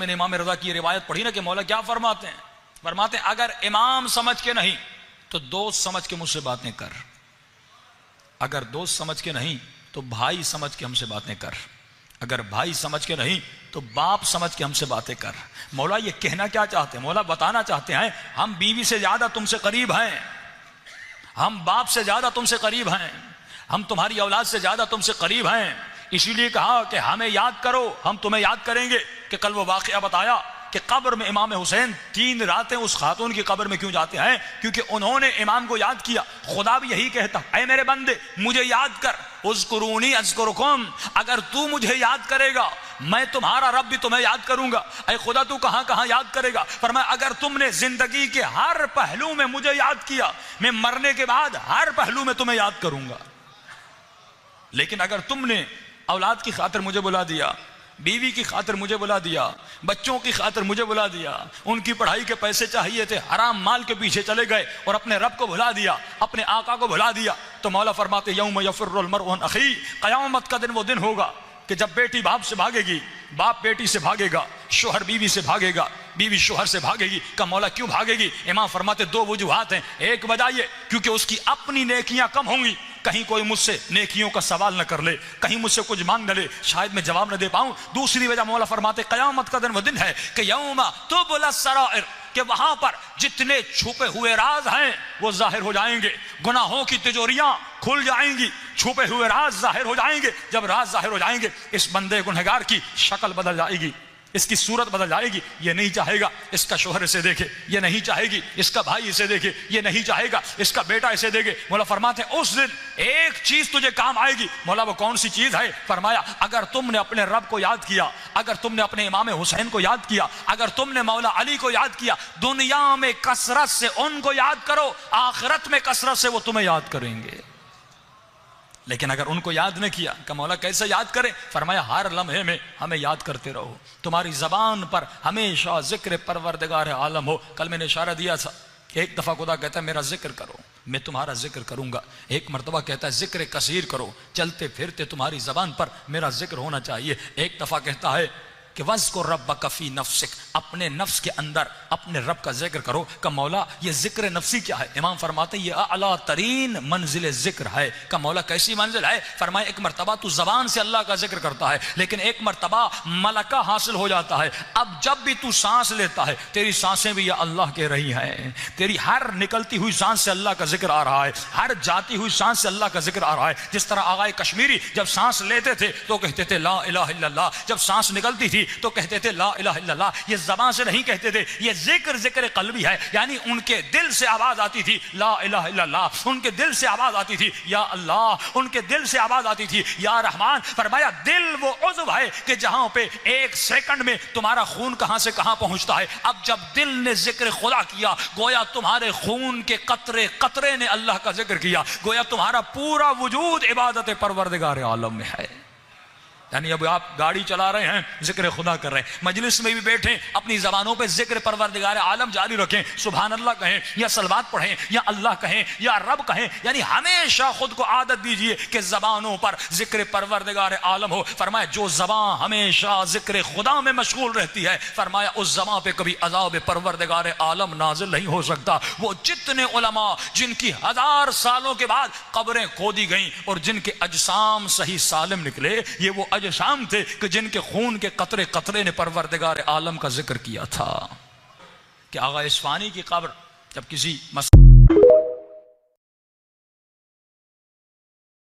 मैंने इमाम रजा की रिवायत पढ़ी ना कि मौला क्या फरमाते हैं, फरमाते हैं अगर इमाम समझ के नहीं तो दोस्त समझ के मुझसे बातें कर, अगर दोस्त समझ के नहीं तो भाई समझ के हमसे बातें कर, अगर भाई समझ के नहीं तो बाप समझ के हमसे बातें कर। मौला ये कहना क्या चाहते हैं? मौला बताना चाहते हैं हम बीवी से ज्यादा तुमसे करीब हैं, हम बाप से ज्यादा तुमसे करीब हैं, हम तुम्हारी औलाद से ज्यादा तुमसे करीब हैं, इसीलिए कहा कि हमें याद करो, हम तुम्हें याद करेंगे। कि कल वो वाकया बताया कि कब्र में इमाम हुसैन 3 रातें उस खातून की कब्र में क्यों जाते हैं? क्योंकि उन्होंने इमाम को याद किया। खुदा भी यही कहता, ऐ मेरे बंदे मुझे याद कर, उज़्कुरूनी अज़्कुरुकुम, अगर तू मुझे याद करेगा मैं तुम्हारा रब भी तुम्हें याद करूंगा। ऐ खुदा तू कहां कहां याद करेगा? फरमाया अगर तुमने जिंदगी के हर पहलू में मुझे याद किया, मैं मरने के बाद हर पहलू में तुम्हें याद करूंगा। लेकिन अगर तुमने औलाद की खातिर मुझे बुला दिया, बीवी की खातिर मुझे बुला दिया, बच्चों की खातिर मुझे बुला दिया, उनकी पढ़ाई के पैसे चाहिए थे, हराम माल के पीछे चले गए और अपने रब को भुला दिया, अपने आका को भुला दिया, तो मौला फरमाते यौम यफिर्रुल मरउ अन अखी, क़यामत का दिन वो दिन होगा कि जब बेटी बाप से भागेगी, बाप बेटी से भागेगा, शोहर बीवी से भागेगा, बीवी शोहर से भागेगी। का मौला क्यों भागेगी? इमाम फरमाते 2 वजूहात हैं। एक वजह ये क्योंकि उसकी अपनी नेकियां कम होंगी, कहीं कोई मुझसे नेकियों का सवाल न कर ले, कहीं मुझसे कुछ मांग न ले, शायद मैं जवाब न दे पाऊं। दूसरी वजह मौला फरमाते क़यामत का दिन वो दिन है कि यौमा तुबला सराइर, कि वहां पर जितने छुपे हुए राज हैं वो जाहिर हो जाएंगे, गुनाहों की तिजोरियां खुल जाएंगी, छुपे हुए राज जाहिर हो जाएंगे। जब राज जाहिर हो जाएंगे इस बंदे गुनहगार की शक्ल बदल जाएगी, इसकी सूरत बदल जाएगी। ये नहीं चाहेगा इसका शोहर इसे देखे, ये नहीं चाहेगी इसका भाई इसे देखे, ये नहीं चाहेगा इसका बेटा इसे देखे। मौला फरमाते हैं उस दिन एक चीज तुझे काम आएगी। मौला वो कौन सी चीज है? फरमाया अगर तुमने अपने रब को याद किया, अगर तुमने अपने इमाम हुसैन को याद किया, अगर तुमने मौला अली को याद किया, दुनिया में कसरत से उनको याद करो, आखिरत में कसरत से वो तुम्हें याद करेंगे। लेकिन अगर उनको याद न किया, का मौला कैसे याद करें? फरमाया हर लम्हे में हमें याद करते रहो, तुम्हारी जबान पर हमेशा जिक्र परवरदिगार आलम हो। कल मैंने इशारा दिया था, एक दफा खुदा कहता है मेरा जिक्र करो, मैं तुम्हारा जिक्र करूंगा। एक मरतबा कहता है जिक्र कसीर करो, चलते फिरते तुम्हारी जबान पर मेरा जिक्र होना चाहिए। एक दफा कहता है कि वज़्कुर रब्बक फ़ी नफ्सिक, अपने नफ्स के अंदर अपने रब का जिक्र करो। का मौला ये जिक्र नफ्सी क्या है? इमाम फरमाते ये आला तरीन मंजिल जिक्र है। का मौला कैसी मंजिल है? फरमाए एक मरतबा तू जबान से अल्लाह का जिक्र करता है, लेकिन एक मरतबा मलका हासिल हो जाता है। अब जब भी तू सांस लेता है तेरी सांसें भी या अल्लाह के रही हैं, तेरी हर निकलती हुई सांस से अल्लाह का जिक्र आ रहा है, हर जाती हुई सांस से अल्लाह का जिक्र आ रहा है। जिस तरह आगाए कश्मीरी जब सांस लेते थे तो कहते थे ला इलाहा इल्लल्लाह, जब सांस निकलती थी तो कहते थे ला इलाहा इल्लल्लाह। ये ज़बान से नहीं कहते थे, ये जिक्र कल्बी है, यानी उनके दिल से आवाज आती थी ला इलाहा इल्लल्लाह, उनके दिल से आवाज आती थी या अल्लाह, उनके दिल से आवाज आती थी या रहमान। फरमाया दिल वो उज़्व है कि जहां पे 1 सेकंड में तुम्हारा खून कहां से कहां पहुंचता है। अब जब दिल ने जिक्र खुदा किया, गोया तुम्हारे खून के कतरे कतरे ने अल्लाह का जिक्र किया, गोया तुम्हारा पूरा वजूद इबादत परवरदिगार आलम में है। यानी अब आप गाड़ी चला रहे हैं जिक्र खुदा कर रहे हैं, मजलिस में भी बैठे अपनी जबानों पे जिक्र परवरदिगार आलम जारी रखें, सुभान अल्लाह कहें या सलवात पढ़ें या अल्लाह कहें या रब कहें। यानी हमेशा खुद को आदत दीजिए कि जबानों पर जिक्र परवरदिगार आलम हो। फरमाया जो जबान हमेशा जिक्र खुदा में मशगूल रहती है, फरमाया उस जबान पे कभी अज़ाब परवरदिगार आलम नाजिल नहीं हो सकता। वो जितने उलमा जिनकी 1000 सालों के बाद कब्रें खोदी गईं और जिनके अजसाम सही सालिम निकले, ये वो शाम थे कि जिनके खून के कतरे कतरे ने परवरदिगार आलम का जिक्र किया था। कि आगा इस्फानी की कब्र जब किसी